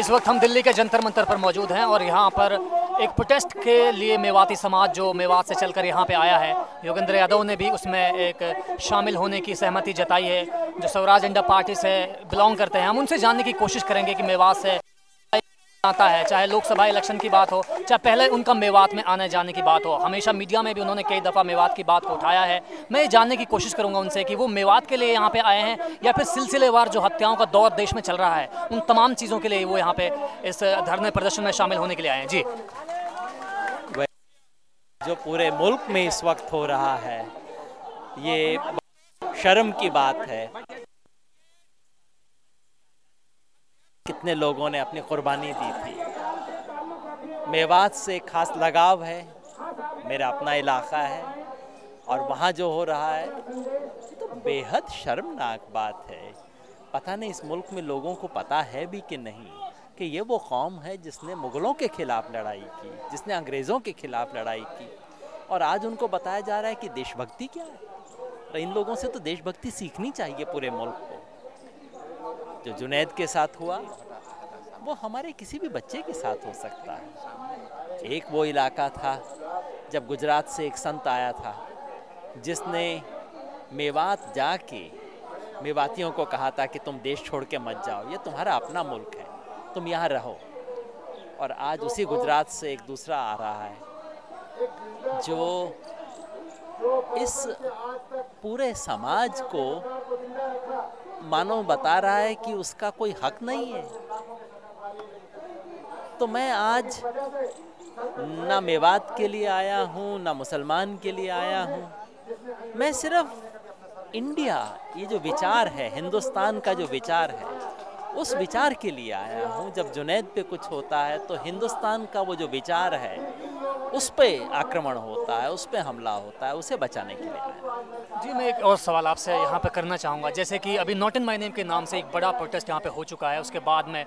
इस वक्त हम दिल्ली के जंतर मंतर पर मौजूद हैं और यहाँ पर एक प्रोटेस्ट के लिए मेवाती समाज जो मेवात से चलकर यहाँ पे आया है, योगेंद्र यादव ने भी उसमें एक शामिल होने की सहमति जताई है। जो स्वराज इंडिया पार्टी से बिलोंग करते हैं, हम उनसे जानने की कोशिश करेंगे कि मेवात से आता है, चाहे लोकसभा इलेक्शन की बात हो, चाहे पहले उनका मेवात में आने जाने की बात हो। हमेशा मीडिया में भी उन्होंने कई दफ़ा मेवात की बात को उठाया है। मैं ये जानने की कोशिश करूंगा उनसे कि वो मेवात के लिए यहाँ पे आए हैं या फिर सिलसिलेवार जो हत्याओं का दौर देश में चल रहा है, उन तमाम चीज़ों के लिए वो यहाँ पे इस धरने प्रदर्शन में शामिल होने के लिए आए हैं। जी, जो पूरे मुल्क में इस वक्त हो रहा है, ये शर्म की बात है। कितने लोगों ने अपनी कुर्बानी दी थी। मेवात से खास लगाव है, मेरा अपना इलाका है और वहाँ जो हो रहा है तो बेहद शर्मनाक बात है। पता नहीं इस मुल्क में लोगों को पता है भी कि नहीं कि ये वो कौम है जिसने मुग़लों के ख़िलाफ़ लड़ाई की, जिसने अंग्रेज़ों के ख़िलाफ़ लड़ाई की, और आज उनको बताया जा रहा है कि देशभक्ति क्या है। और इन लोगों से तो देशभक्ति सीखनी चाहिए पूरे मुल्क को। जो जुनैद के साथ हुआ वो हमारे किसी भी बच्चे के साथ हो सकता है। एक वो इलाका था जब गुजरात से एक संत आया था जिसने मेवात जाके मेवातियों को कहा था कि तुम देश छोड़ के मत जाओ, ये तुम्हारा अपना मुल्क है, तुम यहाँ रहो। और आज उसी गुजरात से एक दूसरा आ रहा है जो इस पूरे समाज को मानो बता रहा है कि उसका कोई हक नहीं है। तो मैं आज ना मेवात के लिए आया हूँ, ना मुसलमान के लिए आया हूँ। मैं सिर्फ इंडिया, ये जो विचार है, हिंदुस्तान का जो विचार है, उस विचार के लिए आया हूँ। जब जुनैद पे कुछ होता है तो हिंदुस्तान का वो जो विचार है उस पे आक्रमण होता है, उस पे हमला होता है, उसे बचाने के लिए आया। जी, मैं एक और सवाल आपसे यहाँ पे करना चाहूँगा। जैसे कि अभी नॉट इन माय नेम के नाम से एक बड़ा प्रोटेस्ट यहाँ पे हो चुका है, उसके बाद में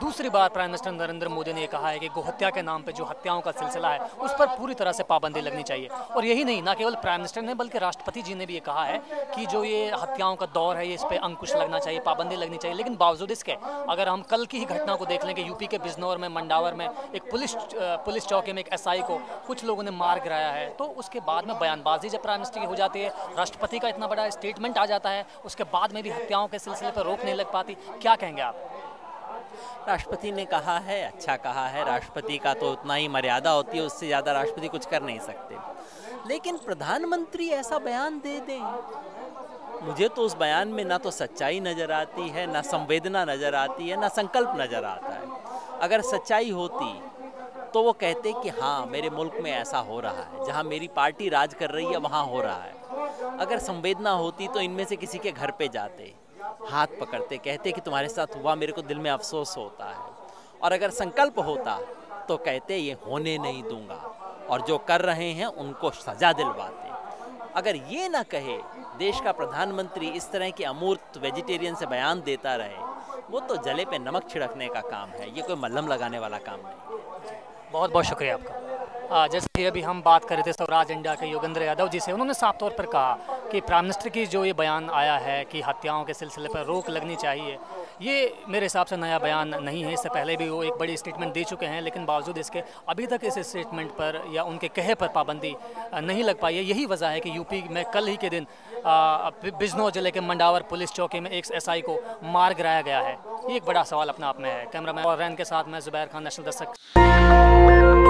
दूसरी बार प्राइम मिनिस्टर नरेंद्र मोदी ने ये कहा है कि गोहत्या के नाम पे जो हत्याओं का सिलसिला है उस पर पूरी तरह से पाबंदी लगनी चाहिए। और यही नहीं, ना केवल प्राइम मिनिस्टर ने बल्कि राष्ट्रपति जी ने भी ये कहा है कि जो ये हत्याओं का दौर है, ये इस पर अंकुश लगना चाहिए, पाबंदी लगनी चाहिए। लेकिन बावजूद इसके अगर हम कल की ही घटना को देख लें कि यूपी के बिजनौर में, मंडावर में एक पुलिस चौकी में एक एसआई को कुछ लोगों ने मार गिराया है, तो उसके बाद में बयानबाजी जब प्राइम मिनिस्टर की हो जाती है, राष्ट्रपति का इतना बड़ा स्टेटमेंट आ जाता है, उसके बाद में भी हत्याओं के सिलसिले पर रोक नहीं लग पाती, क्या कहेंगे आप? राष्ट्रपति ने कहा है, अच्छा कहा है। राष्ट्रपति का तो उतना ही मर्यादा होती है, उससे ज़्यादा राष्ट्रपति कुछ कर नहीं सकते। लेकिन प्रधानमंत्री ऐसा बयान दे दें, मुझे तो उस बयान में ना तो सच्चाई नज़र आती है, ना संवेदना नज़र आती है, ना संकल्प नज़र आता है। अगर सच्चाई होती तो वो कहते कि हाँ, मेरे मुल्क में ऐसा हो रहा है, जहाँ मेरी पार्टी राज कर रही है वहाँ हो रहा है। अगर संवेदना होती तो इनमें से किसी के घर पे जाते, हाथ पकड़ते, कहते कि तुम्हारे साथ हुआ, मेरे को दिल में अफसोस होता है। और अगर संकल्प होता तो कहते ये होने नहीं दूंगा, और जो कर रहे हैं उनको सजा दिलवाते। अगर ये ना कहे, देश का प्रधानमंत्री इस तरह के अमूर्त वेजिटेरियन से बयान देता रहे, वो तो जले पे नमक छिड़कने का काम है, ये कोई मल्हम लगाने वाला काम नहीं। बहुत बहुत शुक्रिया आपका। जैसे कि अभी हम बात कर रहे थे स्वराज इंडिया के योगेंद्र यादव जी से, उन्होंने साफ तौर पर कहा कि प्राइम मिनिस्टर की जो ये बयान आया है कि हत्याओं के सिलसिले पर रोक लगनी चाहिए, ये मेरे हिसाब से नया बयान नहीं है। इससे पहले भी वो एक बड़ी स्टेटमेंट दे चुके हैं, लेकिन बावजूद इसके अभी तक इस स्टेटमेंट पर या उनके कहे पर पाबंदी नहीं लग पाई है। यही वजह है कि यूपी में कल ही के दिन बिजनौर जिले के मंडावर पुलिस चौकी में एक एसआई को मार गिराया गया है। ये एक बड़ा सवाल अपने आप में है। कैमरामैन और रैन के साथ मैं जुबैर खान, नेशनल दस्तक।